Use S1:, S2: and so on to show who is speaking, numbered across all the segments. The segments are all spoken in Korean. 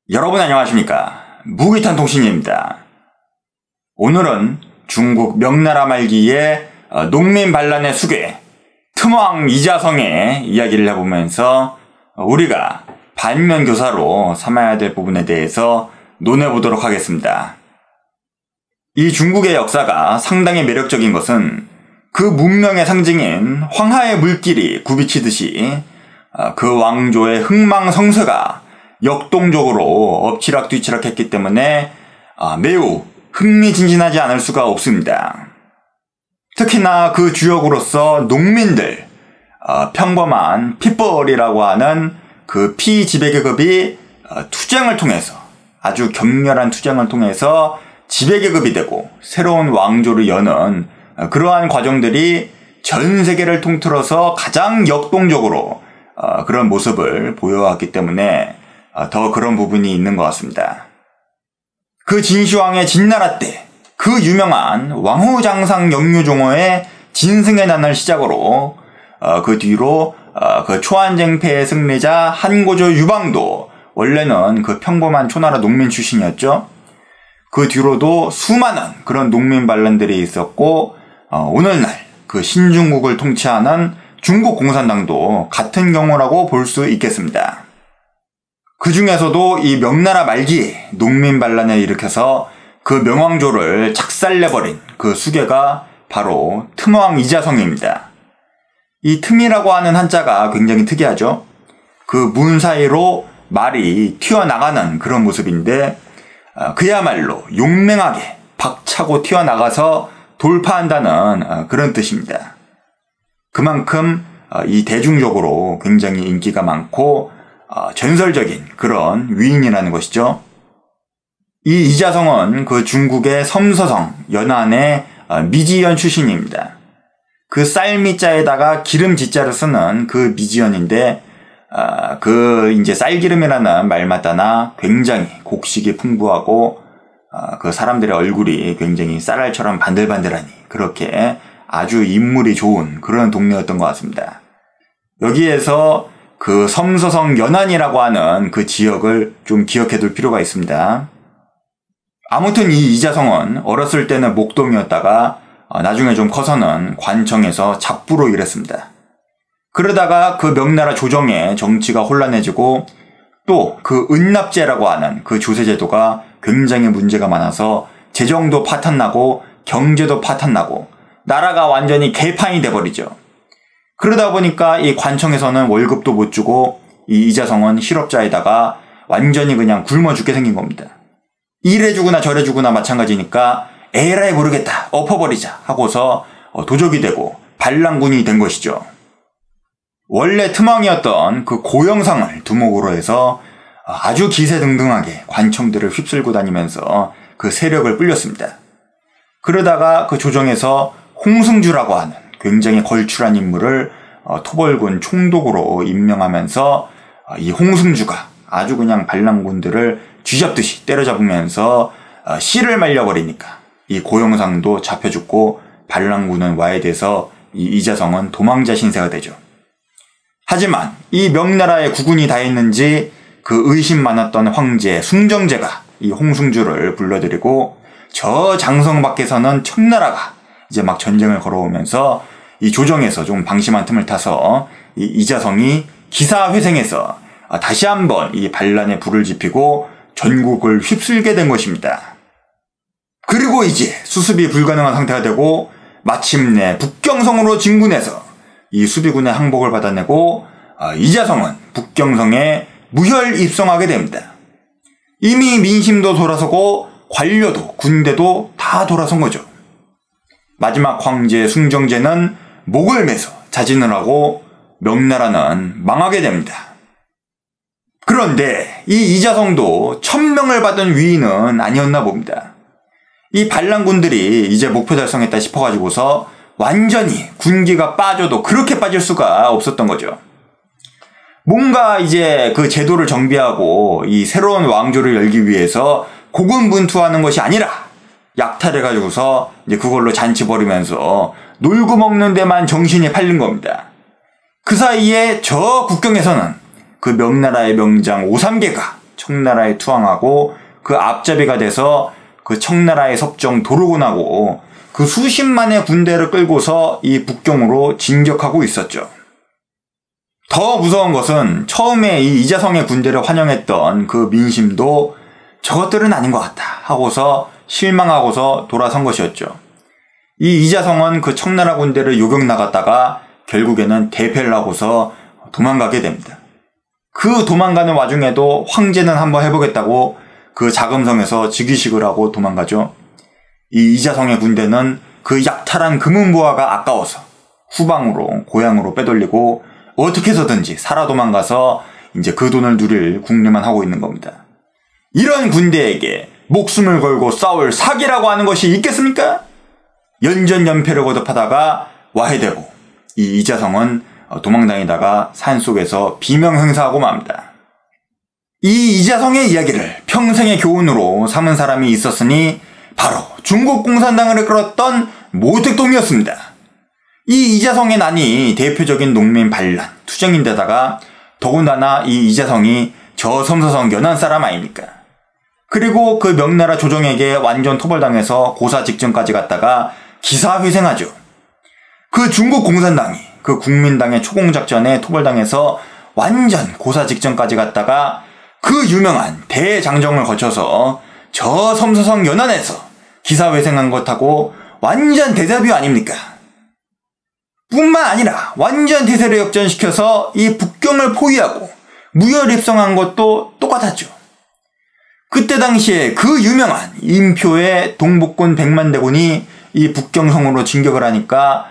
S1: 여러분 안녕하십니까? 무기탄 통신입니다. 오늘은 중국 명나라 말기의 농민 반란의 수괴 틈왕 이자성의 이야기를 해보면서 우리가 반면교사로 삼아야 될 부분에 대해서 논해보도록 하겠습니다. 이 중국의 역사가 상당히 매력적인 것은 그 문명의 상징인 황하의 물길이 굽이치듯이 그 왕조의 흥망성쇠가 역동적으로 엎치락뒤치락 했기 때문에 매우 흥미진진하지 않을 수가 없습니다. 특히나 그 주역으로서 농민들, 평범한 핏벌이라고 하는 그 피지배계급이 투쟁을 통해서 아주 격렬한 투쟁을 통해서 지배계급이 되고 새로운 왕조를 여는 그러한 과정들이 전 세계를 통틀어서 가장 역동적으로 그런 모습을 보여왔기 때문에 더 그런 부분이 있는 것 같습니다. 그 진시황의 진나라 때 그 유명한 왕후장상 영유종호의 진승의 난을 시작으로 그 뒤로 그 초안쟁패의 승리자 한고조 유방도 원래는 그 평범한 초나라 농민 출신이었죠. 그 뒤로도 수많은 그런 농민 반란들이 있었고 오늘날 그 신중국을 통치하는 중국 공산당도 같은 경우라고 볼 수 있겠습니다. 그 중에서도 이 명나라 말기에 농민 반란을 일으켜서 그 명왕조를 작살내버린 그 수괴가 바로 틈왕 이자성입니다. 이 틈이라고 하는 한자가 굉장히 특이하죠. 그 문 사이로 말이 튀어나가는 그런 모습인데 그야말로 용맹하게 박차고 튀어나가서 돌파한다는 그런 뜻입니다. 그만큼 이 대중적으로 굉장히 인기가 많고 전설적인 그런 위인이라는 것이죠. 이 이자성은 그 중국의 섬서성 연안의 미지연 출신입니다. 그 쌀미자에다가 기름지자를 쓰는 그 미지연인데 그 이제 쌀기름이라는 말마다나 굉장히 곡식이 풍부하고 그 사람들의 얼굴이 굉장히 쌀알처럼 반들반들하니 그렇게 아주 인물이 좋은 그런 동네였던 것 같습니다. 여기에서 그 섬서성 연안이라고 하는 그 지역을 좀 기억해둘 필요가 있습니다. 아무튼 이 이자성은 어렸을 때는 목동이었다가 나중에 좀 커서는 관청에서 잡부로 일했습니다. 그러다가 그 명나라 조정의 정치가 혼란해지고 또 그 은납제라고 하는 그 조세제도가 굉장히 문제가 많아서 재정도 파탄나고 경제도 파탄나고 나라가 완전히 개판이 돼버리죠. 그러다 보니까 이 관청에서는 월급도 못 주고 이 이자성은 실업자에다가 완전히 그냥 굶어 죽게 생긴 겁니다. 이래주구나 저래주구나 마찬가지니까 에라이 모르겠다 엎어버리자 하고서 도적이 되고 반란군이 된 것이죠. 원래 틈왕이었던 그 고영상을 두목으로 해서 아주 기세등등하게 관청들을 휩쓸고 다니면서 그 세력을 불렸습니다. 그러다가 그 조정에서 홍승주라고 하는 굉장히 걸출한 인물을 토벌군 총독으로 임명하면서 이 홍승주가 아주 그냥 반란군들을 쥐잡듯이 때려잡으면서 씨를 말려버리니까 이 고영상도 잡혀 죽고 반란군은 와해돼서 이 이자성은 도망자 신세가 되죠. 하지만 이 명나라의 국군이 다 했는지 그 의심 많았던 황제 숭정제가 이 홍승주를 불러들이고 저 장성 밖에서는 청나라가 이제 막 전쟁을 걸어오면서 이 조정에서 좀 방심한 틈을 타서 이 이자성이 기사회생해서 다시 한번 이 반란에 불을 지피고 전국을 휩쓸게 된 것입니다. 그리고 이제 수습이 불가능한 상태가 되고 마침내 북경성으로 진군해서 이 수비군의 항복을 받아내고 이자성은 북경성에 무혈 입성하게 됩니다. 이미 민심도 돌아서고 관료도 군대도 다 돌아선 거죠. 마지막 황제 숭정제는 목을 매서 자진을 하고 명나라는 망하게 됩니다. 그런데 이 이자성도 천명을 받은 위인은 아니었나 봅니다. 이 반란군들이 이제 목표 달성했다 싶어가지고서 완전히 군기가 빠져도 그렇게 빠질 수가 없었던 거죠. 뭔가 이제 그 제도를 정비하고 이 새로운 왕조를 열기 위해서 고군분투하는 것이 아니라 약탈해가지고서 이제 그걸로 잔치 벌이면서 놀고 먹는 데만 정신이 팔린 겁니다. 그 사이에 저 국경에서는 그 명나라의 명장 오삼계가 청나라에 투항하고 그 앞잡이가 돼서 그 청나라의 섭정 도르곤하고 그 수십만의 군대를 끌고서 이 북경으로 진격하고 있었죠. 더 무서운 것은 처음에 이 이자성의 군대를 환영했던 그 민심도 저것들은 아닌 것 같다 하고서 실망하고서 돌아선 것이었죠. 이 이자성은 그 청나라 군대를 요격 나갔다가 결국에는 대패를 하고서 도망가게 됩니다. 그 도망가는 와중에도 황제는 한번 해보겠다고 그 자금성에서 즉위식을 하고 도망가죠. 이 이자성의 군대는 그 약탈한 금은보화가 아까워서 후방으로 고향으로 빼돌리고 어떻게 해서든지 살아 도망가서 이제 그 돈을 누릴 궁리만 하고 있는 겁니다. 이런 군대에게 목숨을 걸고 싸울 사기라고 하는 것이 있겠습니까? 연전연패를 거듭하다가 와해되고 이 이자성은 도망다니다가 산속에서 비명 행사하고 맙니다. 이 이자성의 이야기를 평생의 교훈으로 삼은 사람이 있었으니 바로 중국 공산당을 이끌었던 모택동이었습니다. 이 이자성의 난이 대표적인 농민 반란, 투쟁인데다가 더군다나 이 이자성이 저섬서성 연안 사람 아닙니까? 그리고 그 명나라 조정에게 완전 토벌당해서 고사 직전까지 갔다가 기사회생하죠. 그 중국 공산당이 그 국민당의 초공작전에 토벌당해서 완전 고사 직전까지 갔다가 그 유명한 대장정을 거쳐서 저섬서성 연안에서 기사회생한 것하고 완전 대자뷰 아닙니까? 뿐만 아니라 완전 대세를 역전시켜서 이 북경을 포위하고 무혈 입성한 것도 똑같았죠. 그때 당시에 그 유명한 인표의 동북군 100만 대군이 이 북경성으로 진격을 하니까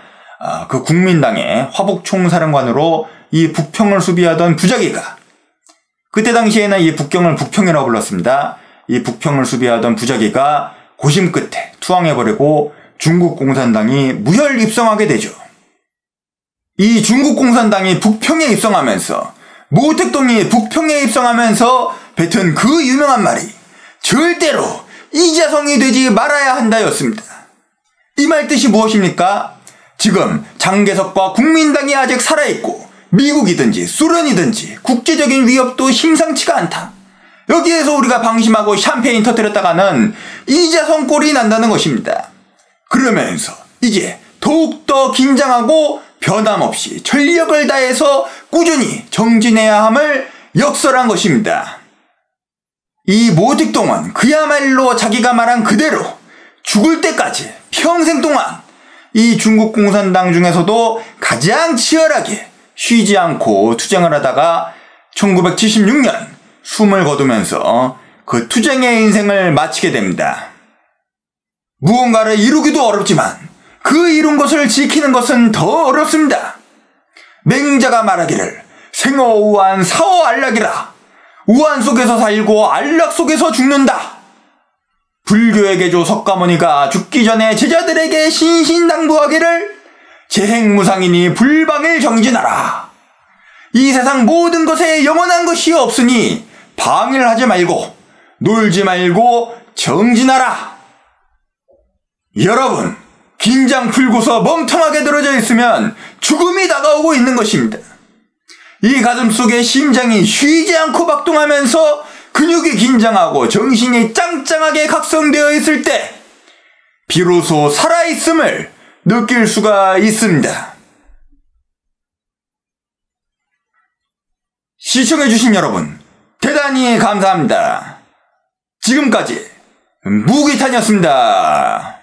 S1: 그 국민당의 화북총사령관으로 이 북평을 수비하던 부자기가 그때 당시에는 이 북경을 북평이라고 불렀습니다. 이 북평을 수비하던 부자기가 고심 끝에 투항해버리고 중국 공산당이 무혈 입성하게 되죠. 이 중국 공산당이 북평에 입성하면서 모택동이 북평에 입성하면서 뱉은 그 유명한 말이 절대로 이자성이 되지 말아야 한다였습니다. 이 말 뜻이 무엇입니까? 지금 장개석과 국민당이 아직 살아있고 미국이든지 소련이든지 국제적인 위협도 심상치가 않다. 여기에서 우리가 방심하고 샴페인 터뜨렸다가는 이자성 꼴이 난다는 것입니다. 그러면서 이제 더욱더 긴장하고 변함없이 전력을 다해서 꾸준히 정진해야 함을 역설한 것입니다. 이 모택동은 그야말로 자기가 말한 그대로 죽을 때까지 평생 동안 이 중국 공산당 중에서도 가장 치열하게 쉬지 않고 투쟁을 하다가 1976년 숨을 거두면서 그 투쟁의 인생을 마치게 됩니다. 무언가를 이루기도 어렵지만 그 이룬 것을 지키는 것은 더 어렵습니다. 맹자가 말하기를 생어우한 사어안락이라. 우한 속에서 살고 안락 속에서 죽는다. 불교의 개조 석가모니가 죽기 전에 제자들에게 신신당부하기를 재행무상이니 불방을 정진하라. 이 세상 모든 것에 영원한 것이 없으니 방해를 하지 말고 놀지 말고 정진하라. 여러분, 긴장 풀고서 멍청하게 들어져 있으면 죽음이 다가오고 있는 것입니다. 이 가슴 속에 심장이 쉬지 않고 박동하면서 근육이 긴장하고 정신이 짱짱하게 각성되어 있을 때 비로소 살아있음을 느낄 수가 있습니다. 시청해주신 여러분 대단히 감사합니다. 지금까지 무기탄이었습니다.